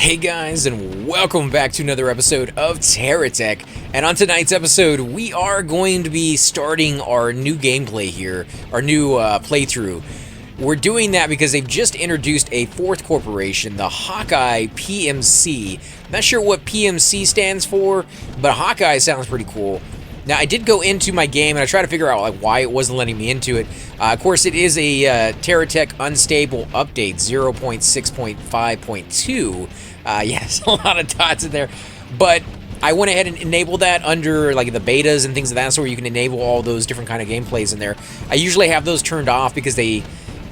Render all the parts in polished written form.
Hey guys, and welcome back to another episode of Terra Tech. And on tonight's episode, we are going to be starting our new gameplay here, our new playthrough. We're doing that because they've just introduced a fourth corporation, the HawkEye PMC. Not sure what PMC stands for, but HawkEye sounds pretty cool. Now, I did go into my game and I tried to figure out why it wasn't letting me into it. Of course, it is a TerraTech unstable update 0.6.5.2. Yes, a lot of dots in there. But I went ahead and enabled that under like the betas and things of that sort. You can enable all those different kind of gameplays in there. I usually have those turned off because they,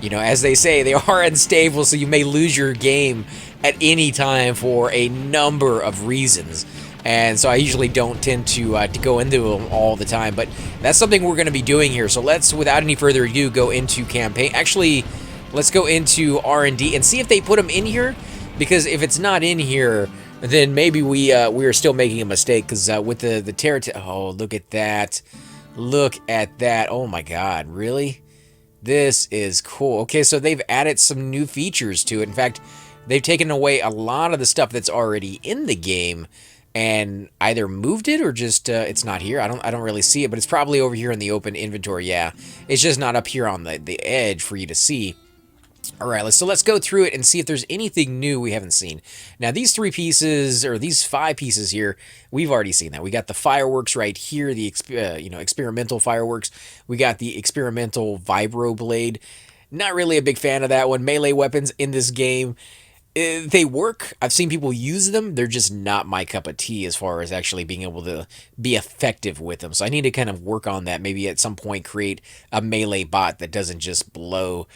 you know, as they say, they are unstable, so you may lose your game at any time for a number of reasons. And so I usually don't tend to go into them all the time, but that's something we're going to be doing here. So let's, without any further ado, go into campaign. Actually, let's go into R&D and see if they put them in here, because if it's not in here, then maybe we are still making a mistake. Because with the Terra Tech, oh, look at that, look at that! Oh my God, really? This is cool. Okay, so they've added some new features to it. In fact, they've taken away a lot of the stuff that's already in the game and either moved it or just it's not here. I don't really see it, but it's probably over here in the open inventory. Yeah, it's just not up here on the edge for you to see. All right, so let's go through it and see if there's anything new we haven't seen. Now, these 3 pieces, or these 5 pieces here, we've already seen that. We got the fireworks right here, the experimental fireworks. We got the experimental vibro blade. Not really a big fan of that one. Melee weapons in this game, they work. I've seen people use them. They're just not my cup of tea as far as actually being able to be effective with them. So I need to kind of work on that. Maybe at some point create a melee bot that doesn't just blow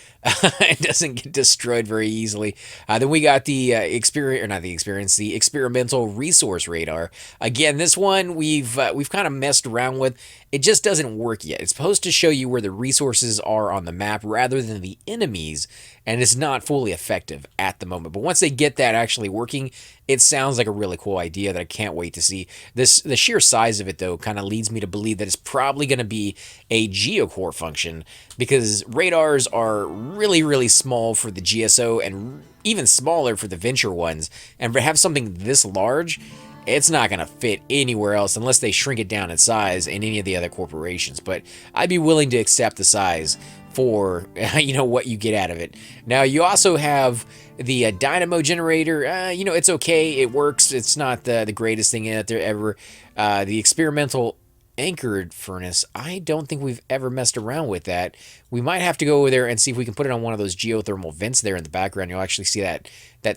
and doesn't get destroyed very easily. Then we got the the experimental resource radar. Again, this one we've kind of messed around with. It just doesn't work yet. It's supposed to show you where the resources are on the map rather than the enemies, and it's not fully effective at the moment. But once they get that actually working, it sounds like a really cool idea that I can't wait to see. The sheer size of it, though, kind of leads me to believe that it's probably going to be a geocore function, because radars are really, really small for the GSO and even smaller for the Venture ones. And to have something this large, it's not going to fit anywhere else unless they shrink it down in size in any of the other corporations. But I'd be willing to accept the size for, you know, what you get out of it. Now, you also have the dynamo generator. You know, it's okay. It works. It's not the greatest thing out there ever. The experimental anchored furnace, I don't think we've ever messed around with that. We might have to go over there and see if we can put it on one of those geothermal vents there in the background. You'll actually see that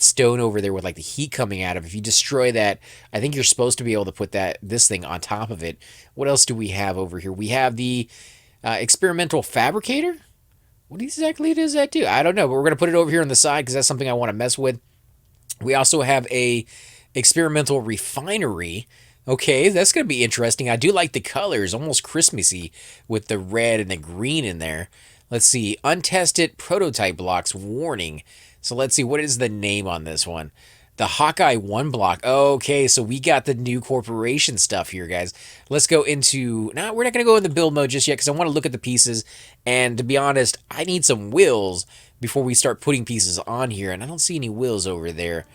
stone over there with like the heat coming out of it. If you destroy that, I think you're supposed to be able to put this thing on top of it. What else do we have over here? We have the experimental fabricator. What exactly does that do? I don't know, but we're going to put it over here on the side because that's something I want to mess with. We also have a experimental refinery. Okay, that's going to be interesting. I do like the colors, almost Christmassy with the red and the green in there. Let's see, untested prototype blocks warning. So let's see, what is the name on this one? The HawkEye 1 block. Okay, so we got the new corporation stuff here, guys. Let's go into... No, we're not going to go in the build mode just yet because I want to look at the pieces. And to be honest, I need some wheels before we start putting pieces on here. And I don't see any wheels over there.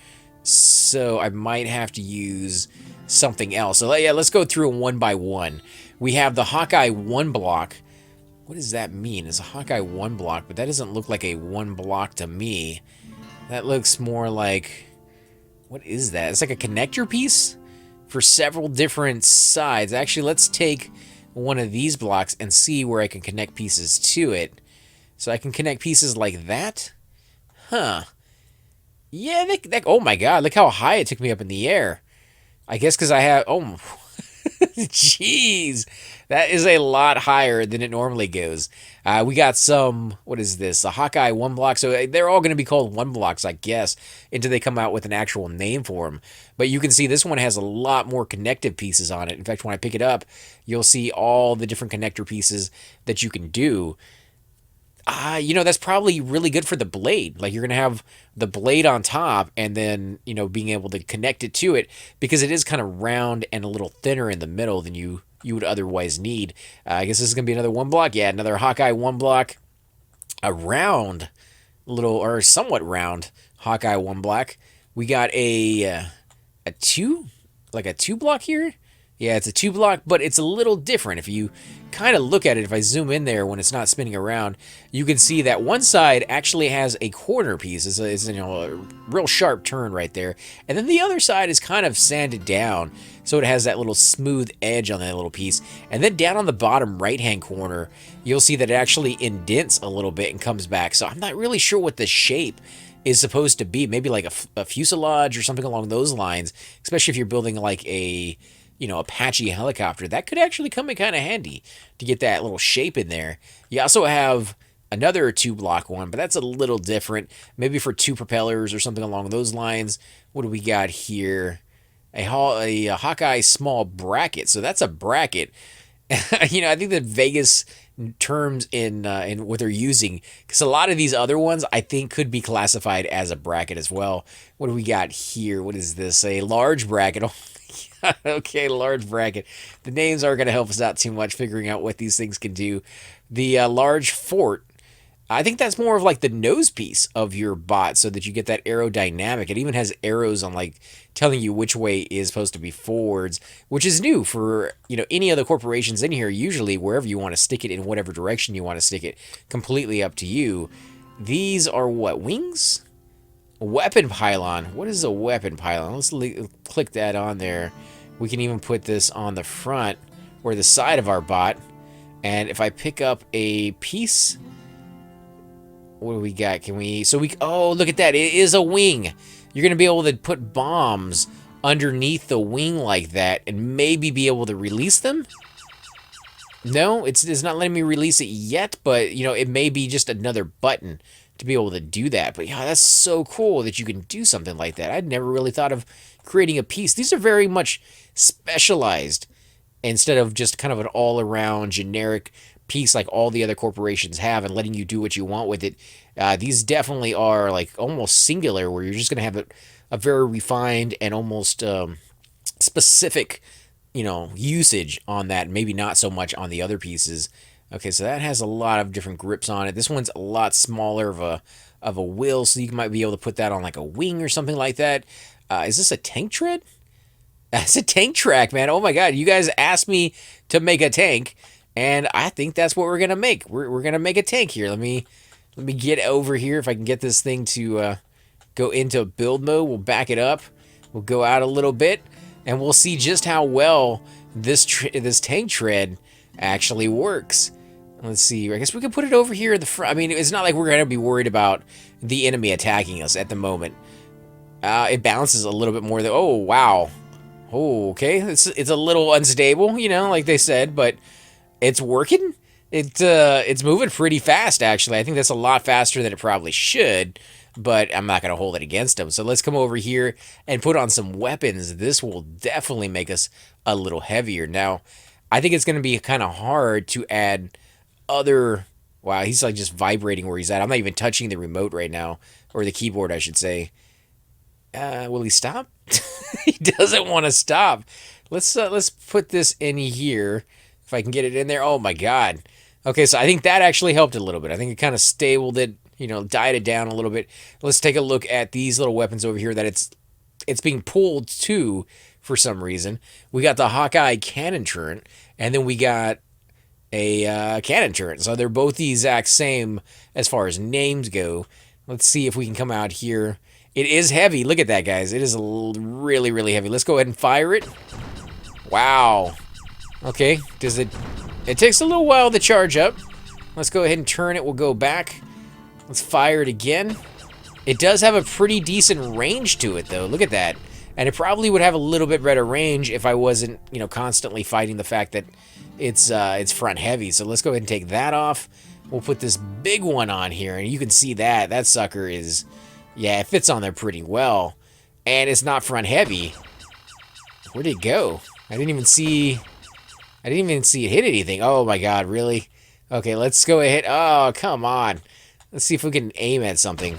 So I might have to use something else. So yeah, let's go through them one by one. We have the HawkEye 1 block. What does that mean? It's a HawkEye 1 block, but that doesn't look like a 1 block to me. That looks more like... What is that? It's like a connector piece for several different sides. Actually, let's take one of these blocks and see where I can connect pieces to it. So I can connect pieces like that? Huh. Yeah, oh my God, look how high it took me up in the air. I guess because I have... Oh, jeez. That is a lot higher than it normally goes. We got some... What is this? A HawkEye 1 block. So they're all going to be called 1 blocks, I guess, until they come out with an actual name for them. But you can see this one has a lot more connective pieces on it. In fact, when I pick it up, you'll see all the different connector pieces that you can do. You know, that's probably really good for the blade. Like, you're going to have the blade on top and then, you know, being able to connect it to it because it is kind of round and a little thinner in the middle than you would otherwise need. I guess this is going to be another 1 block. Yeah, another HawkEye 1 block. A round, little, or somewhat round HawkEye 1 block. We got a two block here. Yeah, it's a 2 block, but it's a little different. If you kind of look at it, if I zoom in there when it's not spinning around, you can see that one side actually has a corner piece. It's a real sharp turn right there. And then the other side is kind of sanded down, so it has that little smooth edge on that little piece. And then down on the bottom right-hand corner, you'll see that it actually indents a little bit and comes back. So I'm not really sure what the shape is supposed to be. Maybe like a fuselage or something along those lines, especially if you're building like a Apache helicopter. That could actually come in kind of handy to get that little shape in there. You also have another 2-block one, but that's a little different. Maybe for 2 propellers or something along those lines. What do we got here? A HawkEye small bracket. So that's a bracket. I think the Vegas terms in what they're using, because a lot of these other ones I think could be classified as a bracket as well. What do we got here? What is this? A large bracket. Okay, large bracket. The names aren't going to help us out too much figuring out what these things can do. The large fort, I think that's more of like the nose piece of your bot, so that you get that aerodynamic. It even has arrows on like telling you which way is supposed to be forwards, which is new for any other corporations in here. Usually wherever you want to stick it, in whatever direction you want to stick it, completely up to you. These are what, wings? Weapon pylon. What is a weapon pylon? Let's click that on there. We can even put this on the front or the side of our bot. And if I pick up a piece, what do we got? Oh, look at that. It is a wing. You're going to be able to put bombs underneath the wing like that and maybe be able to release them. No, it's not letting me release it yet, but it may be just another button to be able to do that. But yeah, that's so cool that you can do something like that. I'd never really thought of creating a piece. These are very much specialized instead of just kind of an all-around generic piece like all the other corporations have and letting you do what you want with it. These definitely are like almost singular, where you're just going to have a very refined and almost specific usage on that, maybe not so much on the other pieces. Okay, so that has a lot of different grips on it. This one's a lot smaller of a wheel, so you might be able to put that on like a wing or something like that. Is this a tank tread? That's a tank track, man. Oh my god, you guys asked me to make a tank, and I think that's what we're gonna make. We're gonna make a tank here. Let me get over here. If I can get this thing to go into build mode, we'll back it up. We'll go out a little bit, and we'll see just how well this tank tread actually works. Let's see. I guess we can put it over here in the front. I mean, it's not like we're going to be worried about the enemy attacking us at the moment. It bounces a little bit more. Oh, wow. Oh, okay. It's a little unstable, like they said, but it's working. It's moving pretty fast, actually. I think that's a lot faster than it probably should, but I'm not going to hold it against them. So let's come over here and put on some weapons. This will definitely make us a little heavier. Now, I think it's going to be kind of hard to add other... Wow, he's like just vibrating where he's at. I'm not even touching the remote right now, or the keyboard, I should say. Will he stop? He doesn't want to stop. Let's put this in here. If I can get it in there. Oh my god. Okay, so I think that actually helped a little bit. I think it kind of stabled it, died it down a little bit. Let's take a look at these little weapons over here that it's being pulled to for some reason. We got the HawkEye cannon turret, and then we got a cannon turret. So they're both the exact same as far as names go. Let's see if we can come out here. It is heavy. Look at that, guys. It is really, really heavy. Let's go ahead and fire it. Wow. Okay. It takes a little while to charge up. Let's go ahead and turn it. We'll go back. Let's fire it again. It does have a pretty decent range to it, though. Look at that. And it probably would have a little bit better range if I wasn't, constantly fighting the fact that it's front heavy. So let's go ahead and take that off. We'll put this big one on here, and you can see that sucker is, yeah, it fits on there pretty well, and it's not front heavy. Where'd it go? I didn't even see it hit anything. Oh my god, really? Okay, let's go ahead. Oh, come on. Let's see if we can aim at something.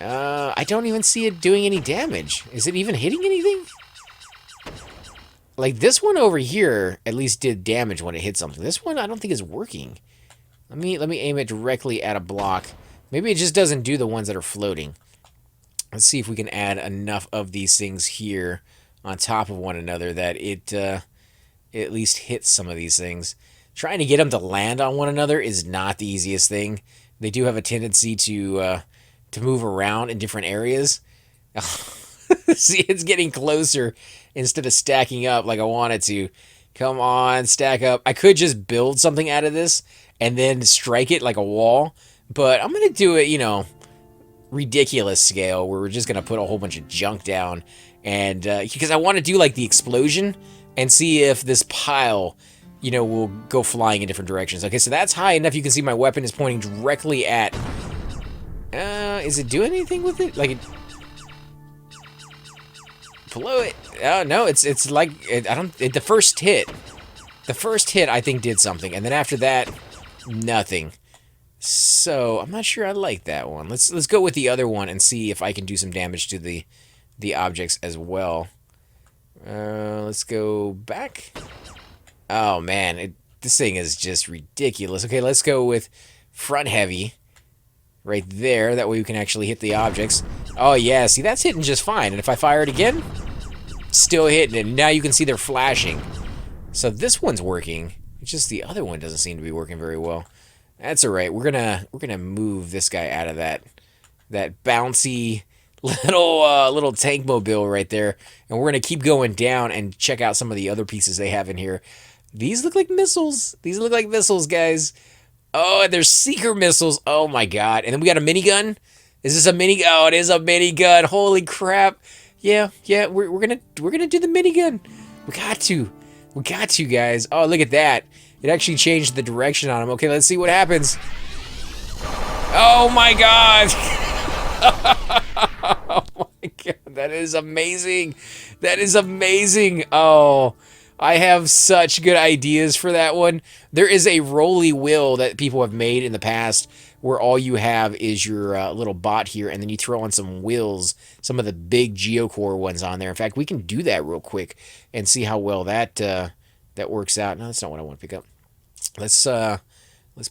I don't even see it doing any damage. Is it even hitting anything? Like, this one over here at least did damage when it hit something. This one I don't think is working. Let me aim it directly at a block. Maybe it just doesn't do the ones that are floating. Let's see if we can add enough of these things here on top of one another that it at least hits some of these things. Trying to get them to land on one another is not the easiest thing. They do have a tendency to move around in different areas. See, it's getting closer instead of stacking up like I wanted to. Come on, stack up. I could just build something out of this and then strike it like a wall, but I'm going to do it, you know, ridiculous scale where we're just going to put a whole bunch of junk down. And because I want to do like the explosion and see if this pile, you know, will go flying in different directions. Okay, so that's high enough. You can see my weapon is pointing directly at... is it doing anything with it? Like, below it? Oh, no, it's like... the first hit... The first hit, I think, did something. And then after that, nothing. So, I'm not sure I like that one. Let's go with the other one and see if I can do some damage to the objects as well. Let's go back. Oh, man. This thing is just ridiculous. Okay, let's go with front heavy. Right there. That way we can actually hit the objects. Oh, yeah. See, that's hitting just fine. And if I fire it again, still hitting it. Now you can see they're flashing. So this one's working. It's just the other one doesn't seem to be working very well. That's all right. We're gonna move this guy out of that bouncy little tank mobile right there, and we're gonna keep going down and check out some of the other pieces they have in here. These look like missiles. These look like missiles, guys. Oh, and there's seeker missiles. Oh my god! And then we got a minigun. Is this a mini? Oh, it is a minigun. Holy crap! Yeah. We're gonna do the minigun. We got to, guys. Oh, look at that. It actually changed the direction on him. Okay, let's see what happens. Oh my god! Oh my god, that is amazing. That is amazing. Oh, I have such good ideas for that one. There is a rolly wheel that people have made in the past where all you have is your little bot here, and then you throw on some wheels, some of the big geocore ones on there. In fact, we can do that real quick and see how well that works out. No, that's not what I want to pick up. Let's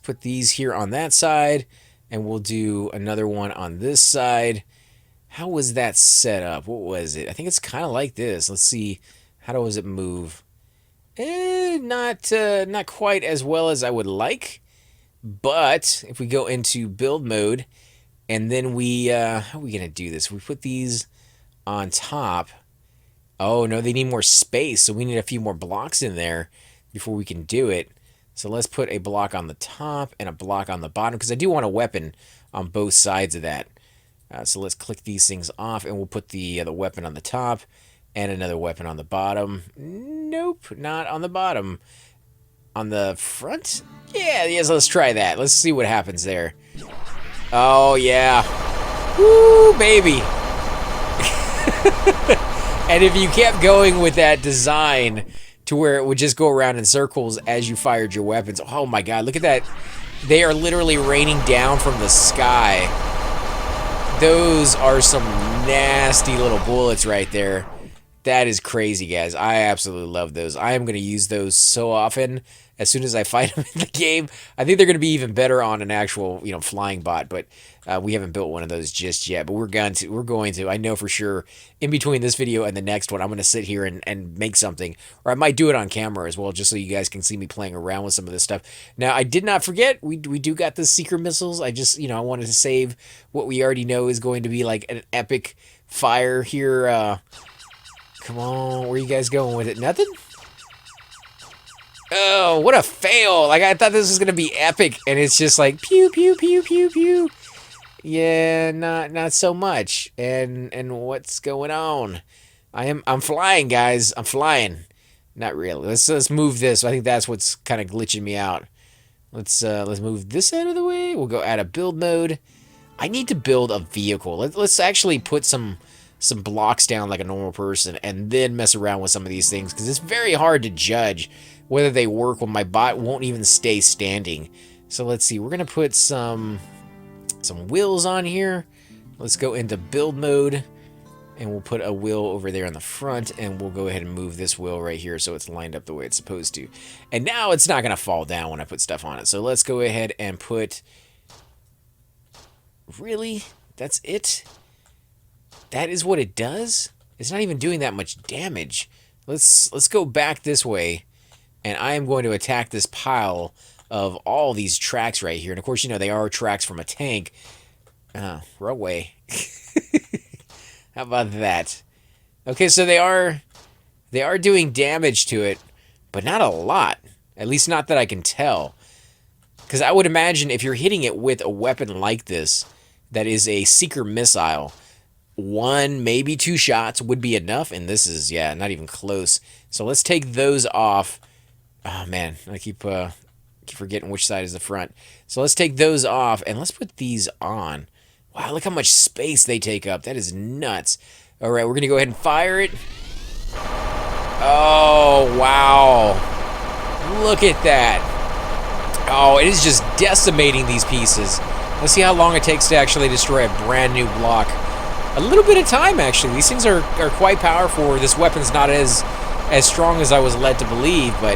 put these here on that side, and we'll do another one on this side. How was that set up? What was it? I think it's kind of like this. Let's see. How does it move? Not quite as well as I would like. But if we go into build mode, and then we how are we gonna do this? We put these on top. Oh no, they need more space, so we need a few more blocks in there before we can do it. So let's put a block on the top and a block on the bottom, because I do want a weapon on both sides of that. So let's click these things off, and we'll put the weapon on the top and another weapon on the bottom. Nope, not on the bottom. On the front? Yeah, yes, let's try that. Let's see what happens there. Oh, yeah. Woo, baby. And if you kept going with that design to where it would just go around in circles as you fired your weapons. Oh my god, look at that. They are literally raining down from the sky. Those are some nasty little bullets right there. That is crazy, guys. I absolutely love those. I am going to use those so often as soon as I fight them in the game. I think they're going to be even better on an actual, you know, flying bot, but we haven't built one of those just yet. But we're going to. I know for sure in between this video and the next one, I'm going to sit here and make something. Or I might do it on camera as well, just so you guys can see me playing around with some of this stuff. Now, I did not forget, we do got the seeker missiles. I just, you know, I wanted to save what we already know is going to be like an epic fire here. Come on, where are you guys going with it? Nothing? Oh, what a fail. Like, I thought this was going to be epic, and it's just like, pew, pew, pew, pew, pew. Yeah, not so much. And what's going on? I'm flying, guys. I'm flying. Not really. Let's move this. I think that's what's kind of glitching me out. Let's move this out of the way. We'll go out of build mode. I need to build a vehicle. Let's actually put some blocks down like a normal person and then mess around with some of these things, because it's very hard to judge whether they work when my bot won't even stay standing. So let's see, we're gonna put some wheels on here. Let's go into build mode, and we'll put a wheel over there on the front, and we'll go ahead and move this wheel right here so it's lined up the way it's supposed to. And now it's not gonna fall down when I put stuff on it. So let's go ahead and put... Really? That's it? That is what it does? It's not even doing that much damage. Let's go back this way, and I am going to attack this pile of all these tracks right here. And of course, you know, they are tracks from a tank. Runway. How about that? Okay, so they are doing damage to it, but not a lot. At least not that I can tell. Because I would imagine if you're hitting it with a weapon like this, that is a seeker missile, 1, maybe 2 shots would be enough, and this is, yeah, not even close. So let's take those off. Oh, man, I keep forgetting which side is the front. So let's take those off, and let's put these on. Wow, look how much space they take up. That is nuts. All right, we're going to go ahead and fire it. Oh, wow. Look at that. Oh, it is just decimating these pieces. Let's see how long it takes to actually destroy a brand new block. A little bit of time, actually. These things are quite powerful. This weapon's not as strong as I was led to believe, but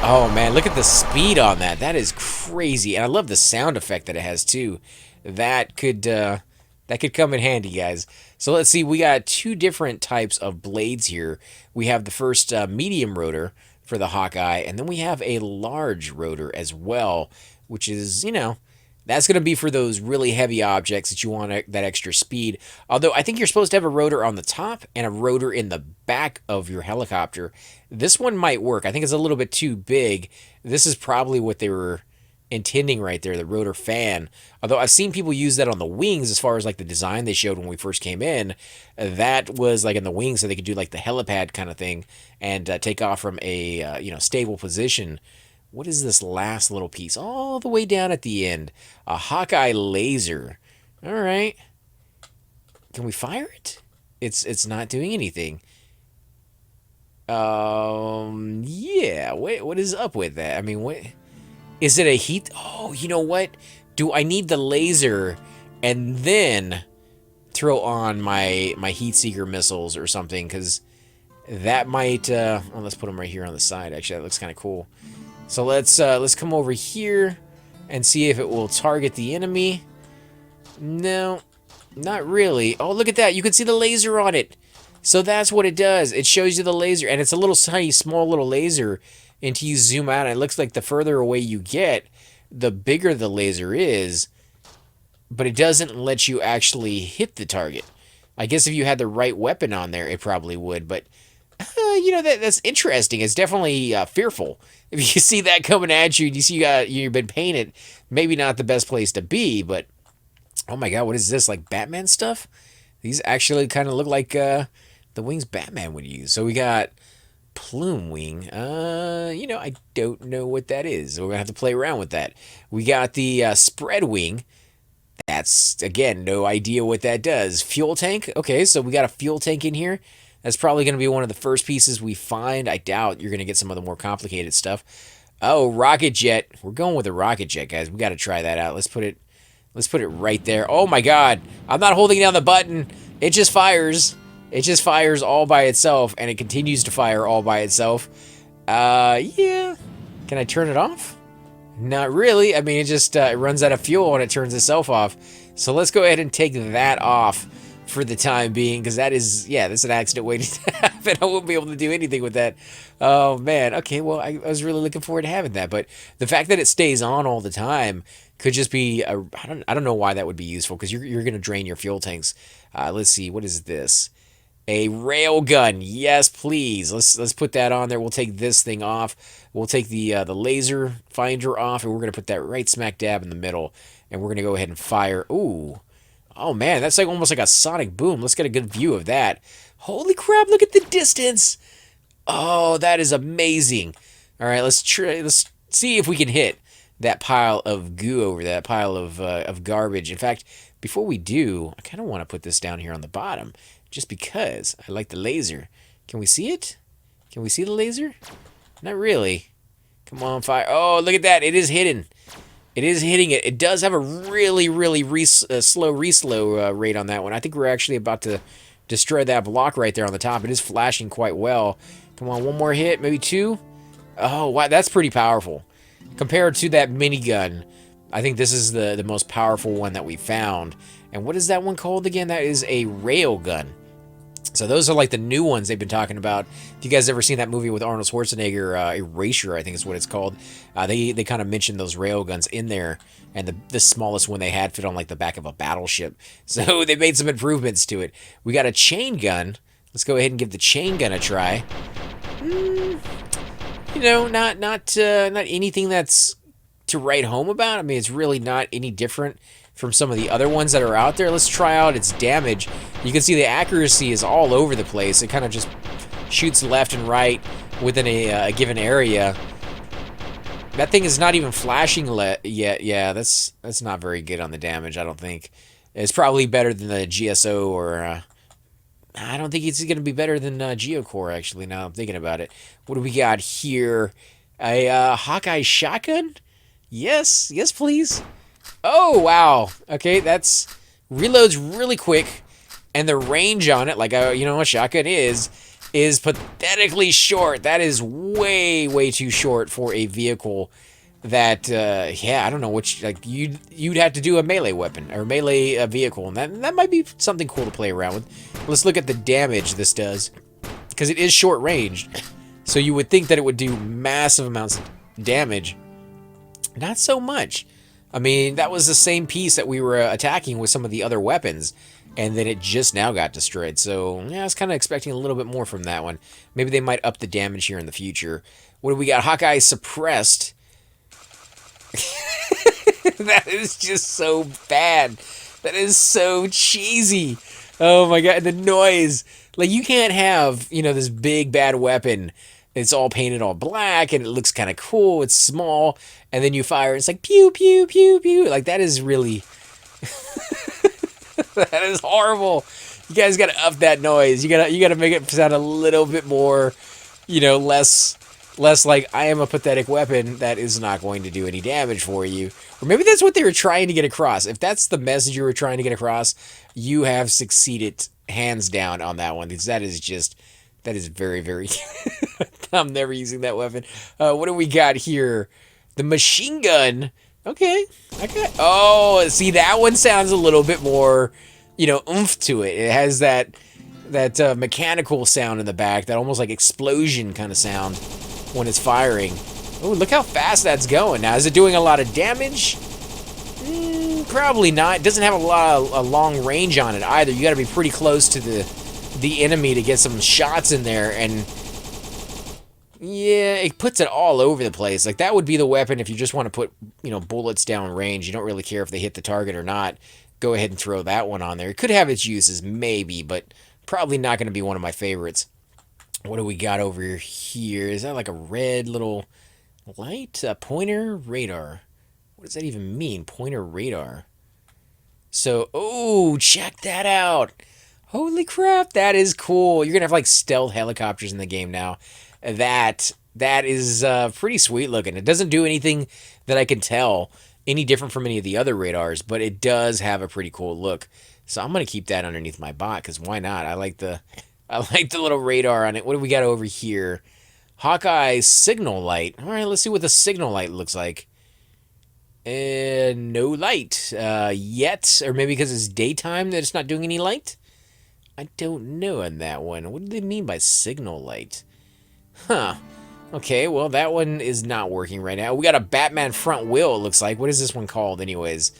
oh man, look at the speed on that. That is crazy. And I love the sound effect that it has too. That could come in handy, guys. So let's see, we got 2 different types of blades here. We have the first medium rotor for the HawkEye, and then we have a large rotor as well, which is, you know, that's going to be for those really heavy objects that you want that extra speed. Although I think you're supposed to have a rotor on the top and a rotor in the back of your helicopter. This one might work. I think it's a little bit too big. This is probably what they were intending right there, the rotor fan. Although I've seen people use that on the wings as far as like the design they showed when we first came in. That was like in the wings so they could do like the helipad kind of thing and take off from a stable position. What is this last little piece? All the way down at the end. A HawkEye laser. All right. Can we fire it? It's not doing anything. Yeah. What is up with that? I mean, what is it, a heat? Oh, you know what? Do I need the laser and then throw on my heat seeker missiles or something? Because that might. Well, let's put them right here on the side. Actually, that looks kind of cool. So let's come over here and see if it will target the enemy. No, not really. Oh, look at that. You can see the laser on it. So that's what it does. It shows you the laser, and it's a little tiny, small little laser. Until you zoom out, and it looks like the further away you get, the bigger the laser is. But it doesn't let you actually hit the target. I guess if you had the right weapon on there, it probably would. But you know, that's interesting. It's definitely fearful. If you see that coming at you, and you see you've been painted, maybe not the best place to be, but oh my god, what is this? Like Batman stuff? These actually kind of look like the wings Batman would use. So we got plume wing. You know, I don't know what that is. We're gonna have to play around with that. We got the spread wing. That's, again, no idea what that does. Fuel tank. Okay, so we got a fuel tank in here. That's probably going to be one of the first pieces we find. I doubt you're going to get some of the more complicated stuff. Oh, rocket jet. We're going with a rocket jet, guys. We got to try that out. Let's put it right there. Oh my god. I'm not holding down the button. It just fires. It just fires all by itself, and it continues to fire all by itself. Yeah. Can I turn it off? Not really. I mean, it just it runs out of fuel and it turns itself off. So let's go ahead and take that off for the time being, because that is, yeah, that's an accident waiting to happen. I won't be able to do anything with that. Oh man. Okay, well, I was really looking forward to having that, but the fact that it stays on all the time could just be I don't know why that would be useful, because you're going to drain your fuel tanks. Let's see, what is this? A rail gun. Yes, please. Let's put that on there. We'll take this thing off. We'll take the laser finder off, and we're going to put that right smack dab in the middle, and we're going to go ahead and fire. Ooh. Oh, man, that's like almost like a sonic boom. Let's get a good view of that. Holy crap, look at the distance. Oh, that is amazing. All right, let's see if we can hit that pile of goo over there, that pile of garbage. In fact, before we do, I kind of want to put this down here on the bottom, just because I like the laser. Can we see it? Can we see the laser? Not really. Come on, fire. Oh, look at that. It is hidden. It is hitting it. It does have a really, really slow reslow rate on that one. I think we're actually about to destroy that block right there on the top. It is flashing quite well. Come on, one more hit, maybe two. Oh, wow, that's pretty powerful. Compared to that minigun, I think this is the most powerful one that we found. And what is that one called again? That is a rail gun. So those are like the new ones they've been talking about. If you guys ever seen that movie with Arnold Schwarzenegger, Erasure, I think is what it's called. They kind of mentioned those rail guns in there, and the smallest one they had fit on like the back of a battleship. So they made some improvements to it. We got a chain gun. Let's go ahead and give the chain gun a try. You know, not anything that's to write home about. I mean, it's really not any different from some of the other ones that are out there. Let's try out its damage. You can see the accuracy is all over the place. It kind of just shoots left and right within a given area. That thing is not even flashing yet. Yeah, that's not very good on the damage, I don't think. It's probably better than the GSO or... I don't think it's going to be better than Geocore, actually, now I'm thinking about it. What do we got here? A HawkEye shotgun? Yes, please. Oh, wow. Okay, that's... reloads really quick, and the range on it, like, you know, a shotgun is pathetically short. That is way too short for a vehicle that, yeah, I don't know which, like, you'd have to do a melee weapon, or melee vehicle, and that might be something cool to play around with. Let's look at the damage this does, because it is short range, so you would think that it would do massive amounts of damage. Not so much. I mean, that was the same piece that we were attacking with some of the other weapons, and then it just now got destroyed. So, yeah, I was kind of expecting a little bit more from that one. Maybe they might up the damage here in the future. What do we got? HawkEye suppressed. That is just so bad. That is so cheesy. Oh my god, the noise. Like, you can't have, you know, this big bad weapon. It's all painted all black, and it looks kind of cool. It's small, and then you fire, it's like pew, pew, pew, pew. Like, that is really... that is horrible. You guys gotta up that noise. You gotta make it sound a little bit more, you know, less like, I am a pathetic weapon that is not going to do any damage for you. Or maybe that's what they were trying to get across. If that's the message you were trying to get across, you have succeeded hands down on that one. Because that is very... I'm never using that weapon. What do we got here? The machine gun. Okay. Oh, see, that one sounds a little bit more, you know, oomph to it. It has that mechanical sound in the back, that almost like explosion kind of sound when it's firing. Oh, look how fast that's going. Now, is it doing a lot of damage? Probably not. It doesn't have a long range on it either. You got to be pretty close to the enemy to get some shots in there, and yeah, it puts it all over the place. Like, that would be the weapon if you just want to put, you know, bullets down range. You don't really care if they hit the target or not. Go ahead and throw that one on there. It could have its uses, maybe, but probably not going to be one of my favorites. What do we got over here? Is that like a red little light? A pointer radar. What does that even mean? Pointer radar. So, oh, check that out. Holy crap, that is cool. You're going to have like stealth helicopters in the game now. That is pretty sweet looking. It doesn't do anything that I can tell any different from any of the other radars, but it does have a pretty cool look. So I'm going to keep that underneath my bot, because why not? I like the little radar on it. What do we got over here? HawkEye signal light. All right, let's see what the signal light looks like. No light yet, or maybe because it's daytime that it's not doing any light? I don't know on that one. What do they mean by signal light? Huh. Okay, well, that one is not working right now. We got a Batman front wheel, it looks like. What is this one called, anyways?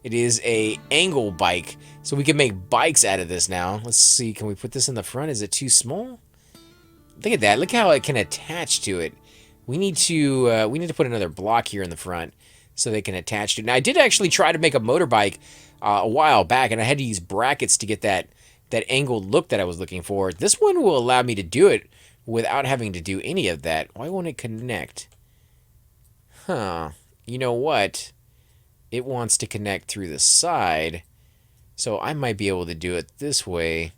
It is a angle bike. So we can make bikes out of this now. Let's see, can we put this in the front? Is it too small? Look at that. Look how it can attach to it. We need to put another block here in the front so they can attach to it. Now, I did actually try to make a motorbike a while back, and I had to use brackets to get that angled look that I was looking for. This one will allow me to do it without having to do any of that. Why won't it connect? Huh. You know what? It wants to connect through the side, so I might be able to do it this way.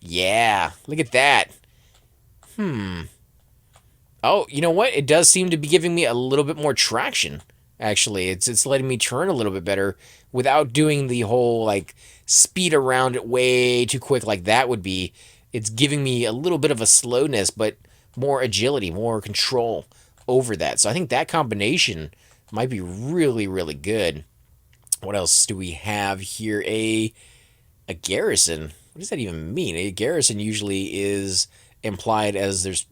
Yeah, look at that. Oh, you know what? It does seem to be giving me a little bit more traction, actually. It's letting me turn a little bit better without doing the whole, like, speed around it way too quick like that would be. It's giving me a little bit of a slowness, but more agility, more control over that. So I think that combination might be really, really good. What else do we have here? A garrison. What does that even mean? A garrison usually is implied as there's,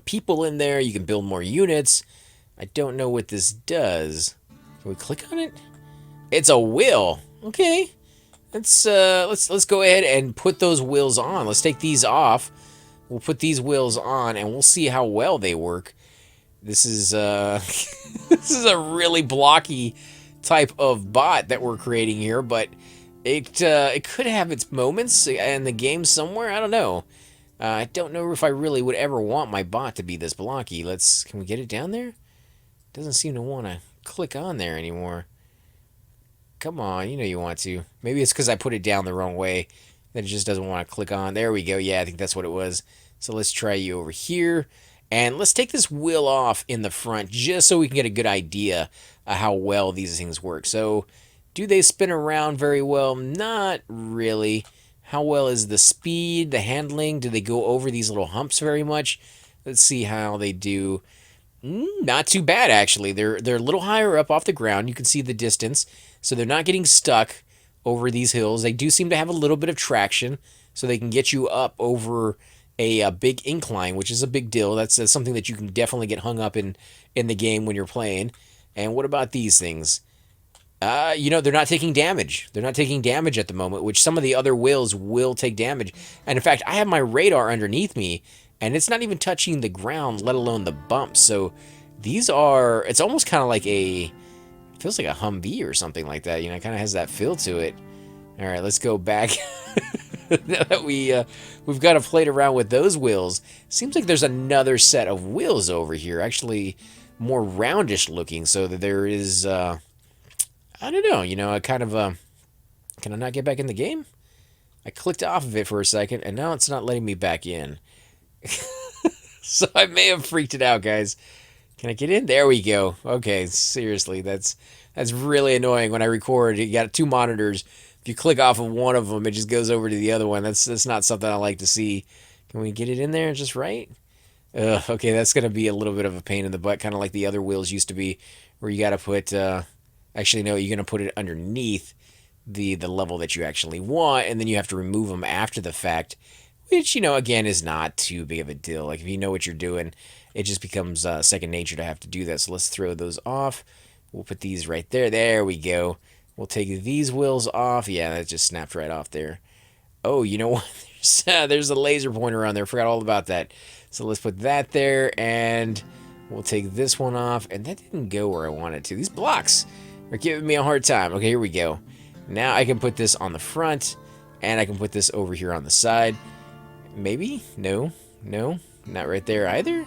people in there. You can build more units. I don't know what this does. Can we click on it? It's a will. Okay. Let's go ahead and put those wheels on. Let's take these off. We'll put these wheels on and we'll see how well they work. This is this is a really blocky type of bot that we're creating here, but it could have its moments in the game somewhere. I don't know. I don't know if I really would ever want my bot to be this blocky. Can we get it down there? Doesn't seem to want to click on there anymore. Come on, you want to. Maybe it's because I put it down the wrong way that it just doesn't want to click on. There we go. Yeah, I think that's what it was. So let's try you over here. And let's take this wheel off in the front just so we can get a good idea of how well these things work. So, do they spin around very well? Not really. How well is the speed, the handling? Do they go over these little humps very much? Let's see how they do. Not too bad, actually. They're a little higher up off the ground. You can see the distance. So they're not getting stuck over these hills. They do seem to have a little bit of traction, so they can get you up over a big incline, which is a big deal. That's something that you can definitely get hung up in the game when you're playing. And what about these things? They're not taking damage. They're not taking damage at the moment, which some of the other wheels will take damage. And in fact, I have my radar underneath me, and it's not even touching the ground, let alone the bumps. So these are, it's almost kind of like feels like a Humvee or something like that. It kind of has that feel to it. All right, let's go back. Now that we've got to play around with those wheels, seems like there's another set of wheels over here, actually more roundish looking. So that there is, I don't know, I kind of, can I not get back in the game? I clicked off of it for a second, and now it's not letting me back in. So I may have freaked it out, guys. Can I get in? There we go. Okay, seriously, that's really annoying when I record. You got two monitors. If you click off of one of them, it just goes over to the other one. That's not something I like to see. Can we get it in there just right? Okay, that's going to be a little bit of a pain in the butt, kind of like the other wheels used to be, where you got to put, actually, no, you're going to put it underneath the level that you actually want, and then you have to remove them after the fact, which, again, is not too big of a deal. Like, if you know what you're doing, it just becomes second nature to have to do that. So let's throw those off. We'll put these right there. There we go. We'll take these wheels off. Yeah, that just snapped right off there. Oh, you know what? There's a laser pointer on there. Forgot all about that. So let's put that there, and we'll take this one off. And that didn't go where I wanted to. These blocks are giving me a hard time. Okay, here we go. Now I can put this on the front, and I can put this over here on the side. Maybe? No, not right there either.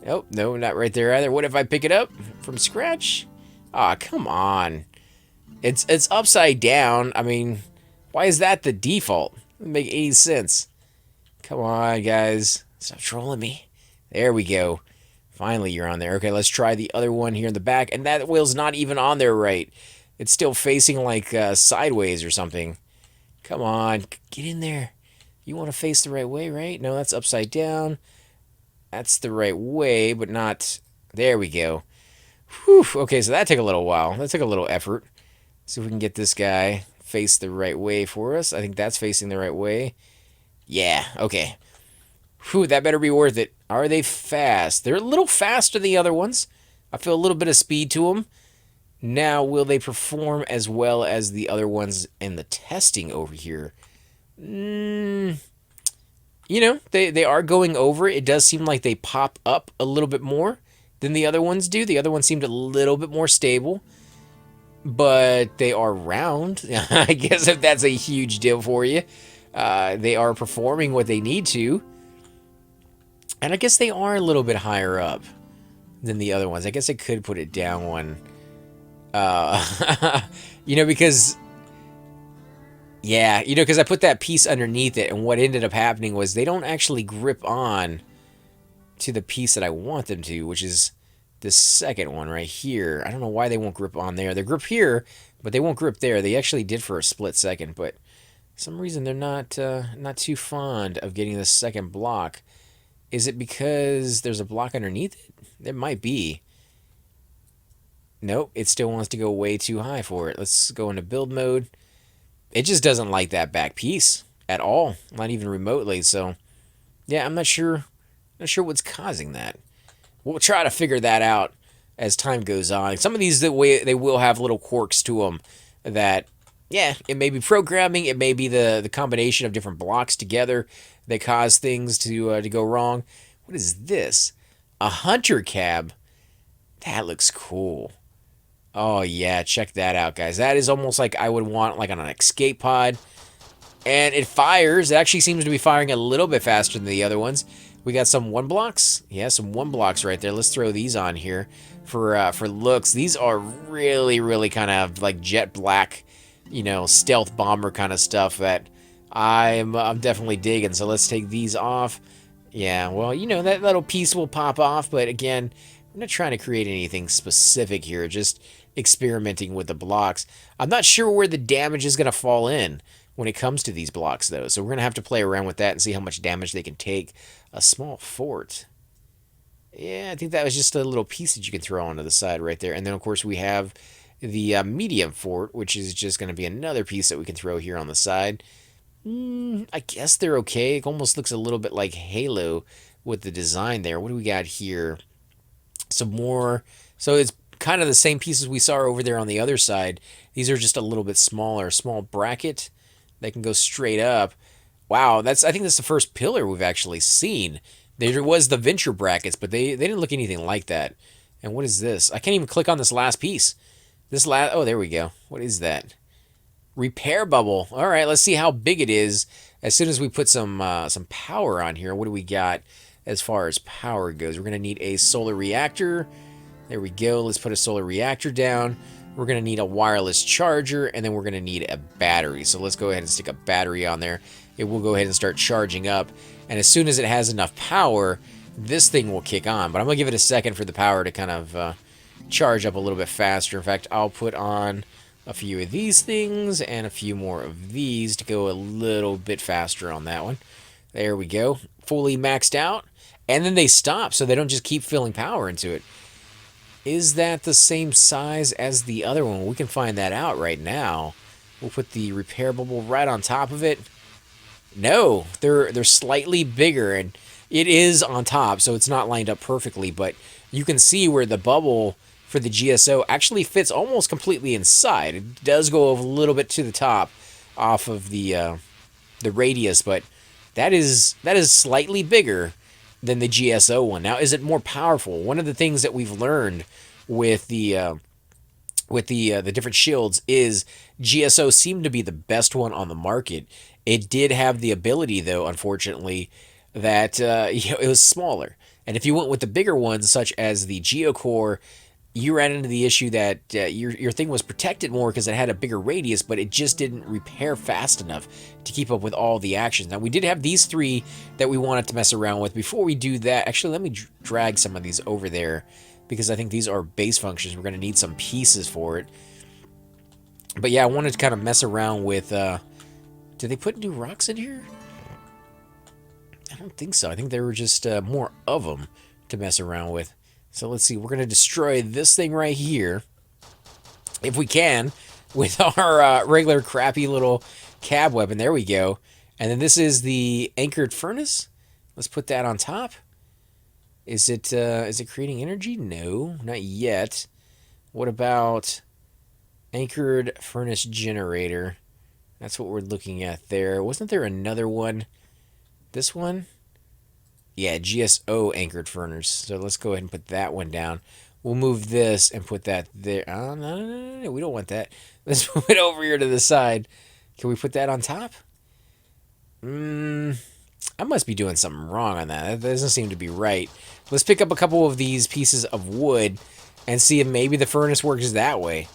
Oh, no, not right there either. What if I pick it up from scratch? Aw, come on. It's upside down. I mean, why is that the default? Doesn't make any sense. Come on, guys. Stop trolling me. There we go. Finally, you're on there. Okay, let's try the other one here in the back. And that wheel's not even on there right. It's still facing like sideways or something. Come on, get in there. You want to face the right way, right? No, that's upside down. That's the right way, but not... There we go. Whew. Okay, so that took a little while. That took a little effort. See if we can get this guy face the right way for us. I think that's facing the right way. Yeah, okay. Whew, that better be worth it. Are they fast? They're a little faster than the other ones. I feel a little bit of speed to them. Now, will they perform as well as the other ones in the testing over here? They are going over. It does seem like they pop up a little bit more than the other ones do. The other ones seemed a little bit more stable, but they are round. I guess if that's a huge deal for you. They are performing what they need to. And I guess they are a little bit higher up than the other ones. I guess I could put it down one. Because... Yeah, because I put that piece underneath it, and what ended up happening was they don't actually grip on to the piece that I want them to, which is this second one right here. I don't know why they won't grip on there. They grip here, but they won't grip there. They actually did for a split second, but for some reason they're not too fond of getting this second block. Is it because there's a block underneath it? It might be. Nope, it still wants to go way too high for it. Let's go into build mode. It just doesn't like that back piece at all, not even remotely. So, yeah, I'm not sure. Not sure what's causing that. We'll try to figure that out as time goes on. Some of these they will have little quirks to them that, yeah, it may be programming, it may be the combination of different blocks together that cause things to go wrong. What is this? A hunter cab. That looks cool. Oh yeah, check that out, guys. That is almost like I would want like on an escape pod. And it fires. It actually seems to be firing a little bit faster than the other ones. We got some 1-blocks. Yeah, some 1-blocks right there. Let's throw these on here for looks. These are really, really kind of like jet black, you know, stealth bomber kind of stuff that I'm definitely digging. So let's take these off. Yeah, well, you know, that little piece will pop off, but again, I'm not trying to create anything specific here, just experimenting with the blocks. I'm not sure where the damage is going to fall in when it comes to these blocks, though, so we're going to have to play around with that and see how much damage they can take. A small fort. Yeah, I think that was just a little piece that you can throw onto the side right there. And then, of course, we have the medium fort, which is just going to be another piece that we can throw here on the side. I guess they're okay. It almost looks a little bit like Halo with the design there. What do we got here? Some more. So it's kind of the same pieces we saw over there on the other side. These are just a little bit smaller. Small bracket. They can go straight up. Wow, I think that's the first pillar we've actually seen. There was the venture brackets, but they didn't look anything like that. And what is this? I can't even click on this last piece. Oh, there we go. What is that? Repair bubble. All right, let's see how big it is. As soon as we put some power on here, what do we got as far as power goes? We're going to need a solar reactor. There we go. Let's put a solar reactor down. We're going to need a wireless charger, and then we're going to need a battery. So let's go ahead and stick a battery on there. It will go ahead and start charging up. And as soon as it has enough power, this thing will kick on. But I'm going to give it a second for the power to kind of charge up a little bit faster. In fact, I'll put on a few of these things and a few more of these to go a little bit faster on that one. There we go. Fully maxed out. And then they stop, so they don't just keep filling power into it. Is that the same size as the other one? We can find that out right now. We'll put the repair bubble right on top of it. No, they're slightly bigger, and it is on top, so it's not lined up perfectly, but you can see where the bubble for the GSO actually fits almost completely inside. It does go a little bit to the top off of the radius, but that is slightly bigger than the GSO one. Now, is it more powerful? One of the things that we've learned with the different shields is GSO seemed to be the best one on the market. It did have the ability, though, unfortunately, that it was smaller. And if you went with the bigger ones, such as the Geocore, you ran into the issue that your thing was protected more because it had a bigger radius, but it just didn't repair fast enough to keep up with all the actions. Now, we did have these three that we wanted to mess around with. Before we do that, actually, let me drag some of these over there because I think these are base functions. We're going to need some pieces for it. But yeah, I wanted to kind of mess around with... did they put new rocks in here? I don't think so. I think there were just more of them to mess around with. So let's see. We're going to destroy this thing right here, if we can, with our regular crappy little cab weapon. There we go. And then this is the anchored furnace. Let's put that on top. Is it creating energy? No, not yet. What about anchored furnace generator? That's what we're looking at there. Wasn't there another one? This one? Yeah, GSO anchored furnace. So let's go ahead and put that one down. We'll move this and put that there. Oh, no. We don't want that. Let's move it over here to the side. Can we put that on top? I must be doing something wrong on that. That doesn't seem to be right. Let's pick up a couple of these pieces of wood and see if maybe the furnace works that way.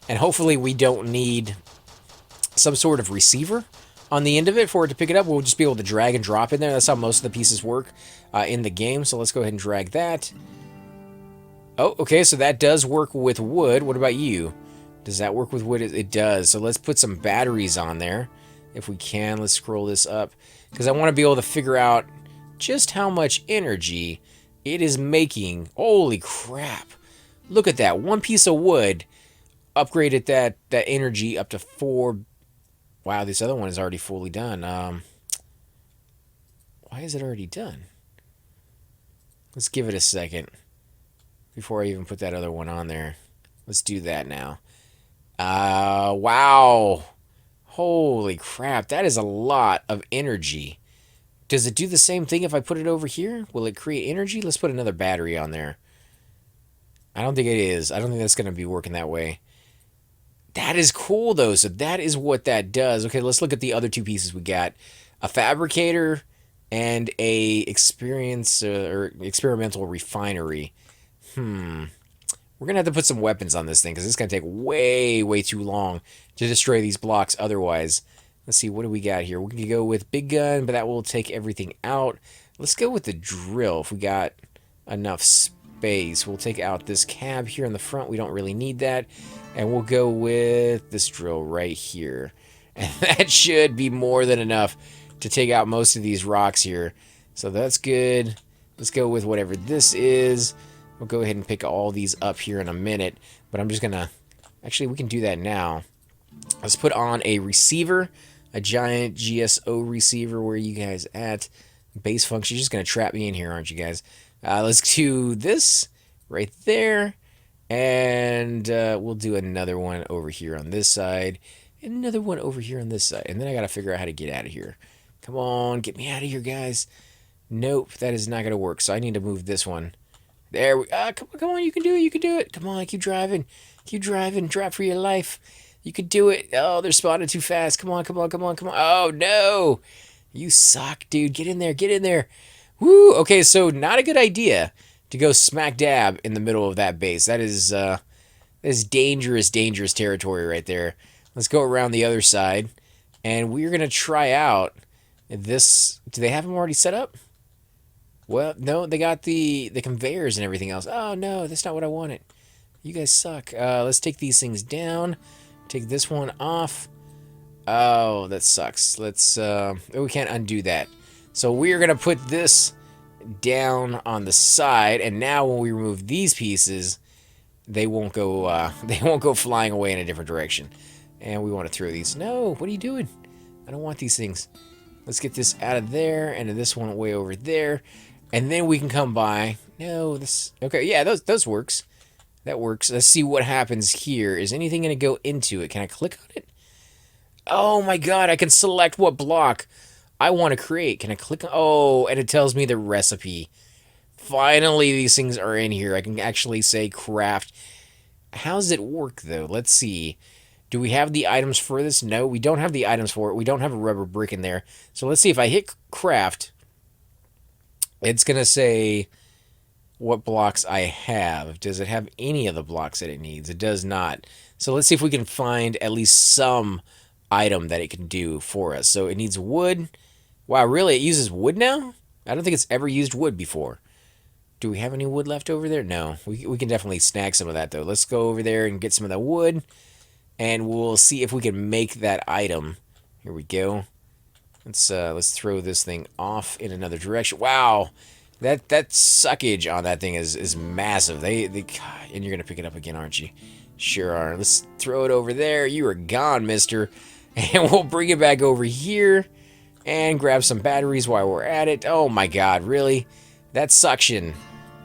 And hopefully we don't need some sort of receiver on the end of it for it to pick it up. We'll just be able to drag and drop in there. That's how most of the pieces work in the game. So let's go ahead and drag that. Oh, okay, so that does work with wood. What about you? Does that work with wood? It does. So let's put some batteries on there if we can. Let's scroll this up because I want to be able to figure out just how much energy it is making. Holy crap. Look at that. One piece of wood upgraded that energy up to 4. Wow, this other one is already fully done. Why is it already done? Let's give it a second before I even put that other one on there. Let's do that now. Wow. Holy crap, that is a lot of energy. Does it do the same thing if I put it over here? Will it create energy? Let's put another battery on there. I don't think it is. I don't think that's going to be working that way. That is cool, though. So that is what that does. Okay, let's look at the other two pieces we got. A fabricator and a experimental refinery. We're going to have to put some weapons on this thing because it's going to take way, way too long to destroy these blocks otherwise. Let's see, what do we got here? We can go with big gun, but that will take everything out. Let's go with the drill if we got enough space. We'll take out this cab here in the front. We don't really need that. And we'll go with this drill right here. And that should be more than enough to take out most of these rocks here. So that's good. Let's go with whatever this is. We'll go ahead and pick all these up here in a minute. But I'm just going to... Actually, we can do that now. Let's put on a receiver. A giant GSO receiver. Where are you guys at? Base function. You're just going to trap me in here, aren't you guys? Let's do this right there. And we'll do another one over here on this side. And another one over here on this side. And then I got to figure out how to get out of here. Come on, get me out of here, guys. Nope, that is not going to work. So I need to move this one. There we come on, you can do it, you can do it. Come on, keep driving. Keep driving, drive for your life. You can do it. Oh, they're spawning too fast. Come on, come on, come on, come on. Oh, no. You suck, dude. Get in there, get in there. Woo, okay, so not a good idea to go smack dab in the middle of that base. That is dangerous, dangerous territory right there. Let's go around the other side, and we're going to try out this. Do they have them already set up? Well, no, they got the conveyors and everything else. Oh, no, that's not what I wanted. You guys suck. Let's take these things down. Take this one off. Oh, that sucks. Let's, we can't undo that. So we're going to put this down on the side, and now when we remove these pieces, they won't go flying away in a different direction. And we want to throw these. No, what are you doing? I don't want these things. Let's get this out of there, and this one way over there. And then we can come by. No, this... Okay, yeah, those works. That works. Let's see what happens here. Is anything going to go into it? Can I click on it? Oh my god, I can select what block I want to create. Can I click on... Oh, and it tells me the recipe. Finally, these things are in here. I can actually say craft. How does it work, though? Let's see. Do we have the items for this? No, we don't have the items for it. We don't have a rubber brick in there. So let's see. If I hit craft, it's going to say what blocks I have. Does it have any of the blocks that it needs? It does not. So let's see if we can find at least some item that it can do for us. So it needs wood. Wow, really? It uses wood now? I don't think it's ever used wood before. Do we have any wood left over there? No. We can definitely snag some of that, though. Let's go over there and get some of that wood. And we'll see if we can make that item. Here we go. Let's throw this thing off in another direction. Wow, that suckage on that thing is massive. And you're gonna pick it up again, aren't you? Sure are. Let's throw it over there. You are gone, mister. And we'll bring it back over here and grab some batteries while we're at it. Oh my god, really? That suction,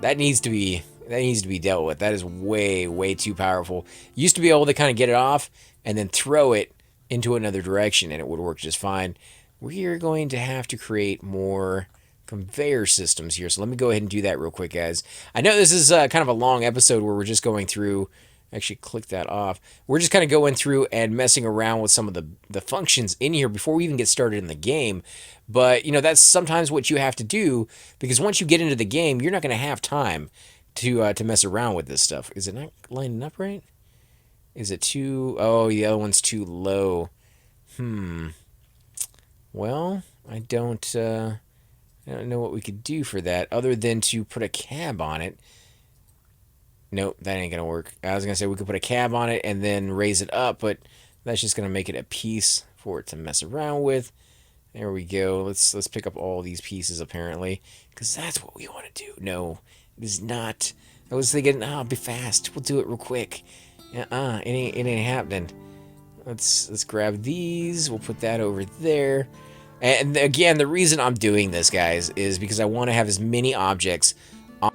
that needs to be dealt with. That is way, way too powerful. Used to be able to kind of get it off and then throw it into another direction and it would work just fine. We are going to have to create more conveyor systems here. So let me go ahead and do that real quick, guys. I know this is kind of a long episode where we're just going through... Actually, click that off. We're just kind of going through and messing around with some of the functions in here before we even get started in the game. But, you know, that's sometimes what you have to do, because once you get into the game, you're not going to have time to mess around with this stuff. Is it not lining up right? Is it too... Oh, the other one's too low. Well, I don't know what we could do for that other than to put a cab on it. Nope, that ain't gonna work. I was gonna say we could put a cab on it and then raise it up, but that's just gonna make it a piece for it to mess around with. There we go. Let's pick up all these pieces apparently, because that's what we want to do. No, it is not. I was thinking, oh, be fast. We'll do it real quick. It ain't happening. Let's grab these. We'll put that over there. And again, the reason I'm doing this, guys, is because I want to have as many objects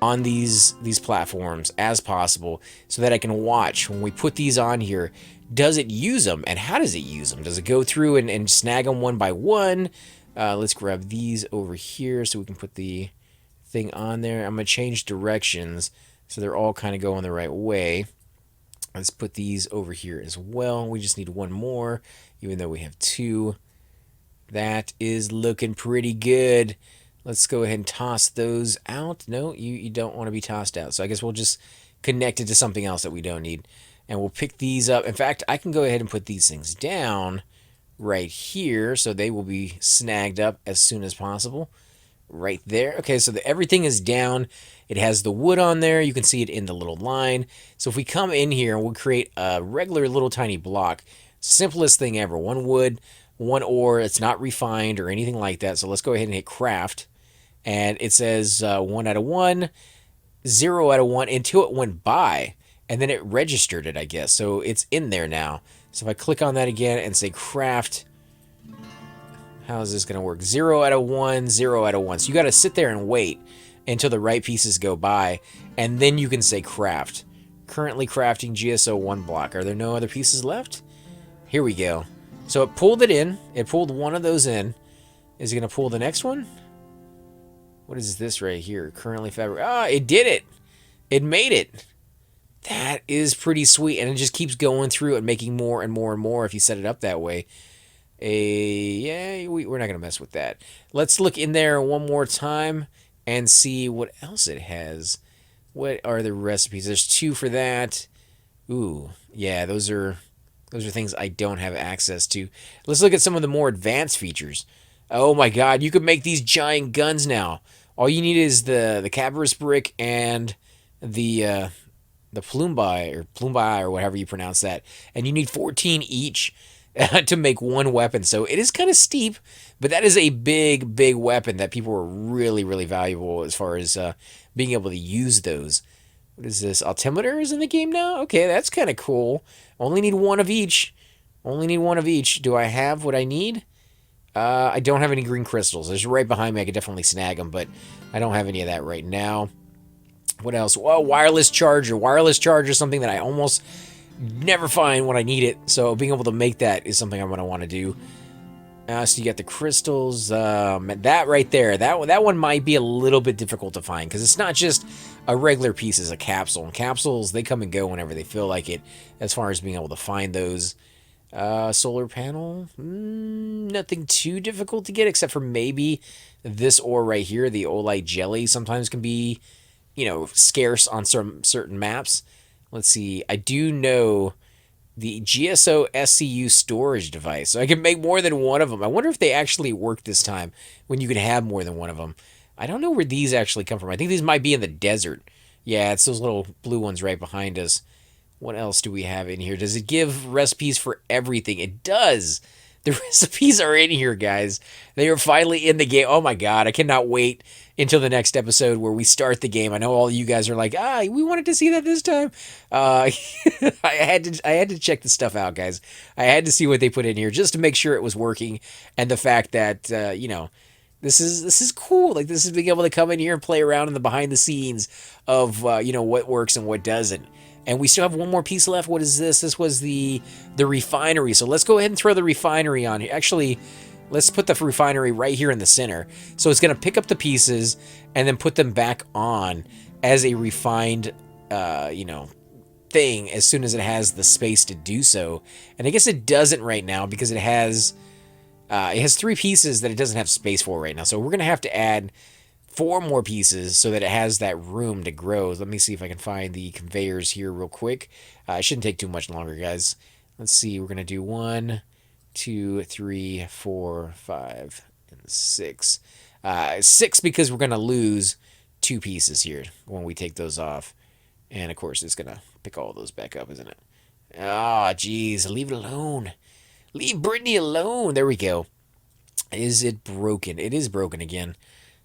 on these platforms as possible so that I can watch when we put these on here. Does it use them, and how does it use them? Does it go through and snag them one by one? Let's grab these over here so we can put the thing on there. I'm going to change directions so they're all kind of going the right way. Let's put these over here as well. We just need one more, even though we have two. That is looking pretty good. Let's go ahead and toss those out. No, you don't want to be tossed out. So I guess we'll just connect it to something else that we don't need. And we'll pick these up. In fact, I can go ahead and put these things down right here so they will be snagged up as soon as possible. Right there. Okay, so everything is down. It has the wood on there. You can see it in the little line. So if we come in here and we'll create a regular little tiny block, simplest thing ever. One wood, one ore. It's not refined or anything like that. So let's go ahead and hit craft. And it says 1 out of 1, 0 out of 1 until it went by. And then it registered it, I guess. So it's in there now. So if I click on that again and say craft, how is this going to work? 0 out of 1, 0 out of 1. So you got to sit there and wait until the right pieces go by. And then you can say craft. Currently crafting GSO 1 block. Are there no other pieces left? Here we go. So it pulled it in. It pulled one of those in. Is it going to pull the next one? What is this right here? Currently fabric. Ah, it did it. It made it. That is pretty sweet. And it just keeps going through and making more and more and more if you set it up that way. Yeah, we're not going to mess with that. Let's look in there one more time and see what else it has. What are the recipes? There's 2 for that. Ooh, yeah, those are things I don't have access to. Let's look at some of the more advanced features. Oh my god, you can make these giant guns now. All you need is the Cabarrus brick and the Plumbai or whatever you pronounce that. And you need 14 each to make one weapon. So it is kind of steep, but that is a big, big weapon that people are really, really valuable as far as being able to use those. What is this? Altimeter is in the game now? Okay, that's kind of cool. Only need one of each. Only need one of each. Do I have what I need? I don't have any green crystals. There's right behind me. I could definitely snag them, but I don't have any of that right now. What else? Well, wireless charger. Wireless charger is something that I almost never find when I need it. So being able to make that is something I'm going to want to do. So you got the crystals. That right there. That one might be a little bit difficult to find because it's not just a regular piece. It's a capsule. And capsules, they come and go whenever they feel like it as far as being able to find those. Solar panel. Nothing too difficult to get except for maybe this ore right here. The Olite jelly sometimes can be, scarce on some certain maps. Let's see. I do know the GSO SCU storage device. So I can make more than one of them. I wonder if they actually work this time when you can have more than one of them. I don't know where these actually come from. I think these might be in the desert. Yeah, it's those little blue ones right behind us. What else do we have in here? Does it give recipes for everything? It does. The recipes are in here, guys. They are finally in the game. Oh my god, I cannot wait until the next episode where we start the game. I know all you guys are like, we wanted to see that this time. I had to check the stuff out, guys. I had to see what they put in here just to make sure it was working, and the fact that this is cool. Like, this is being able to come in here and play around in the behind the scenes of what works and what doesn't. And we still have one more piece left. What is this? This was the refinery. So let's go ahead and throw the refinery on here. Actually, let's put the refinery right here in the center. So it's going to pick up the pieces and then put them back on as a refined, thing as soon as it has the space to do so. And I guess it doesn't right now because it has 3 pieces that it doesn't have space for right now. So we're going to have to add 4 more pieces so that it has that room to grow. Let me see if I can find the conveyors here real quick. It shouldn't take too much longer, guys. Let's see. We're going to do 1, 2, 3, 4, 5, and 6. 6 because we're going to lose 2 pieces here when we take those off. And, of course, it's going to pick all those back up, isn't it? Ah, jeez. Leave it alone. Leave Brittany alone. There we go. Is it broken? It is broken again.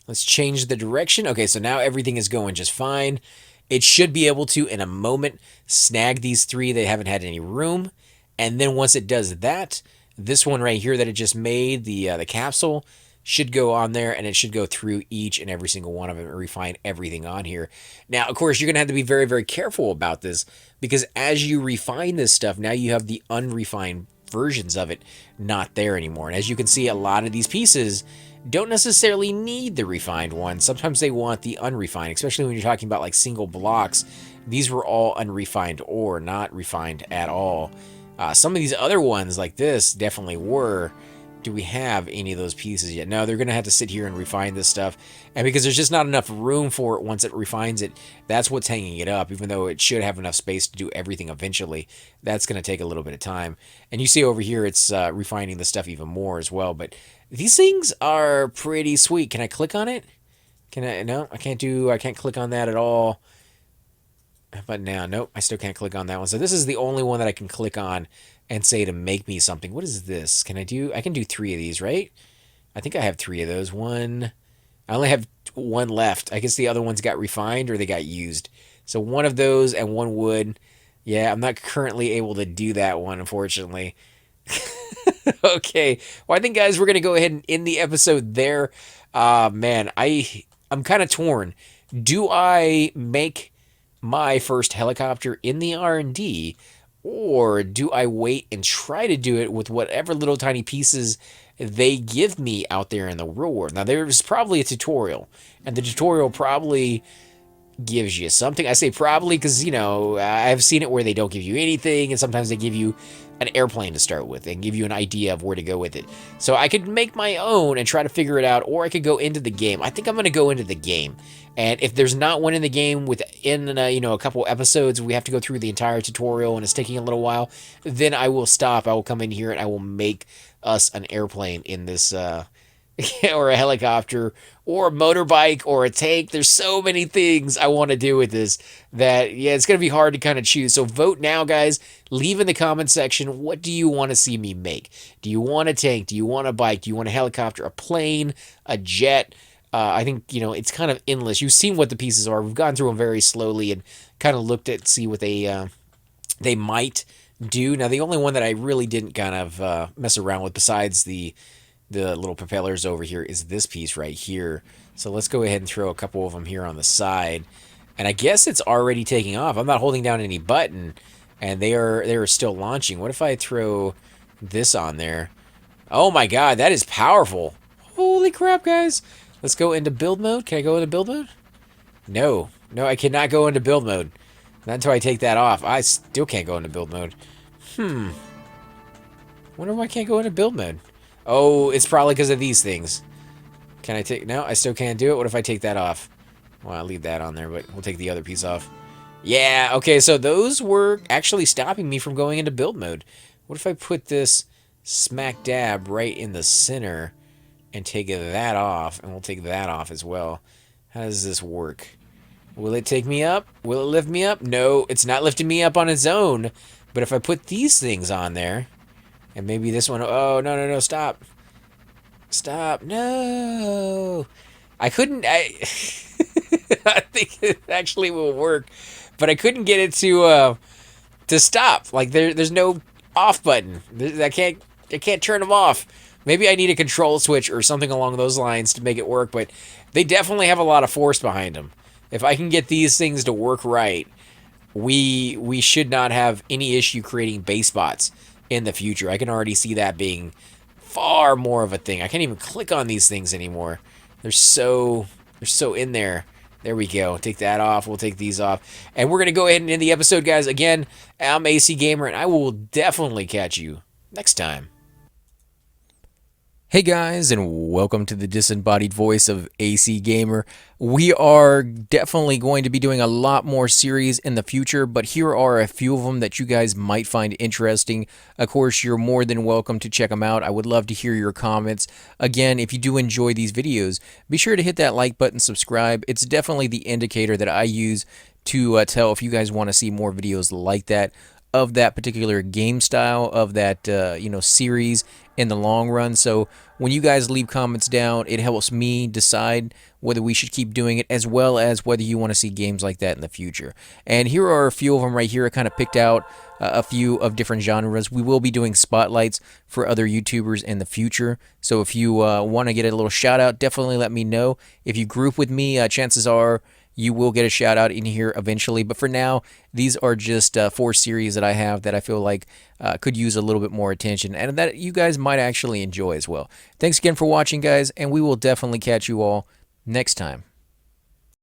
Let's change the direction. Okay, so now everything is going just fine. It should be able to, in a moment, snag these three that haven't had any room. And then once it does that, this one right here that it just made, the capsule, should go on there, and it should go through each and every single one of them and refine everything on here. Now, of course, you're going to have to be very, very careful about this, because as you refine this stuff, now you have the unrefined versions of it not there anymore. And as you can see, a lot of these pieces don't necessarily need the refined one. Sometimes they want the unrefined, especially when you're talking about like single blocks. These were all unrefined or not refined at all. Some of these other ones like this definitely were. Do we have any of those pieces yet? No, they're going to have to sit here and refine this stuff. And because there's just not enough room for it once it refines it, that's what's hanging it up. Even though it should have enough space to do everything eventually, that's going to take a little bit of time. And you see over here, it's refining the stuff even more as well. But these things are pretty sweet. Can I click on it? Can I? No, I can't click on that at all. But now, nope, I still can't click on that one. So this is the only one that I can click on and say to make me something. What is this? I can do 3 of these, right? I think I have 3 of those. I only have 1 left. I guess the other ones got refined or they got used. So 1 of those and 1 wood. Yeah, I'm not currently able to do that one, unfortunately. Okay. Well, I think, guys, we're going to go ahead and end the episode there. Man, I'm kind of torn. Do I make my first helicopter in the R&D, or do I wait and try to do it with whatever little tiny pieces they give me out there in the real world? Now, there's probably a tutorial, and the tutorial probably gives you something. I say probably because, you know, I've seen it where they don't give you anything, and sometimes they give you an airplane to start with and give you an idea of where to go with it. So I could make my own and try to figure it out, or I could go into the game. I think I'm going to go into the game. And if there's not one in the game within, a couple episodes, we have to go through the entire tutorial and it's taking a little while, then I will stop. I will come in here and I will make us an airplane in this, or a helicopter, or a motorbike, or a tank. There's so many things I want to do with this that, yeah, it's going to be hard to kind of choose. So vote now, guys. Leave in the comment section, what do you want to see me make? Do you want a tank? Do you want a bike? Do you want a helicopter, a plane, a jet? I think, it's kind of endless. You've seen what the pieces are. We've gone through them very slowly and kind of looked at, see what they might do. Now, the only one that I really didn't kind of mess around with, besides the little propellers over here, is this piece right here. So let's go ahead and throw a couple of them here on the side. And I guess it's already taking off. I'm not holding down any button, and they are still launching. What if I throw this on there? Oh my god, that is powerful. Holy crap, guys. Let's go into build mode. Can I go into build mode? No, I cannot go into build mode. Not until I take that off. I still can't go into build mode. Wonder why I can't go into build mode. Oh, it's probably because of these things. Can I take... No, I still can't do it. What if I take that off? Well, I'll leave that on there, but we'll take the other piece off. Yeah, okay, so those were actually stopping me from going into build mode. What if I put this smack dab right in the center and take that off, and we'll take that off as well? How does this work? Will it take me up? Will it lift me up? No, it's not lifting me up on its own. But if I put these things on there, and maybe this one... Oh, no, stop. Stop. No. I couldn't... I think it actually will work, but I couldn't get it to stop. Like, there's no off button. I can't turn them off. Maybe I need a control switch or something along those lines to make it work, but they definitely have a lot of force behind them. If I can get these things to work right, we should not have any issue creating base spots in the future. I can already see that being far more of a thing. I can't even click on these things anymore. They're so in there. There we go. Take that off. We'll take these off. And we're going to go ahead and end the episode, guys. Again, I'm AC Gamer, and I will definitely catch you next time. Hey guys, and welcome to the disembodied voice of AC Gamer. We are definitely going to be doing a lot more series in the future, but here are a few of them that you guys might find interesting. Of course, you're more than welcome to check them out. I would love to hear your comments. Again, if you do enjoy these videos, be sure to hit that like button, subscribe. It's definitely the indicator that I use to tell if you guys want to see more videos like that. of that particular game style, of that series in the long run. So when you guys leave comments down, it helps me decide whether we should keep doing it, as well as whether you want to see games like that in the future. And here are a few of them right here. I kind of picked out a few of different genres. We will be doing spotlights for other YouTubers in the future. So if you want to get a little shout out, definitely let me know. If you group with me, chances are you will get a shout out in here eventually. But for now, these are just 4 series that I have that I feel like could use a little bit more attention and that you guys might actually enjoy as well. Thanks again for watching, guys, and we will definitely catch you all next time.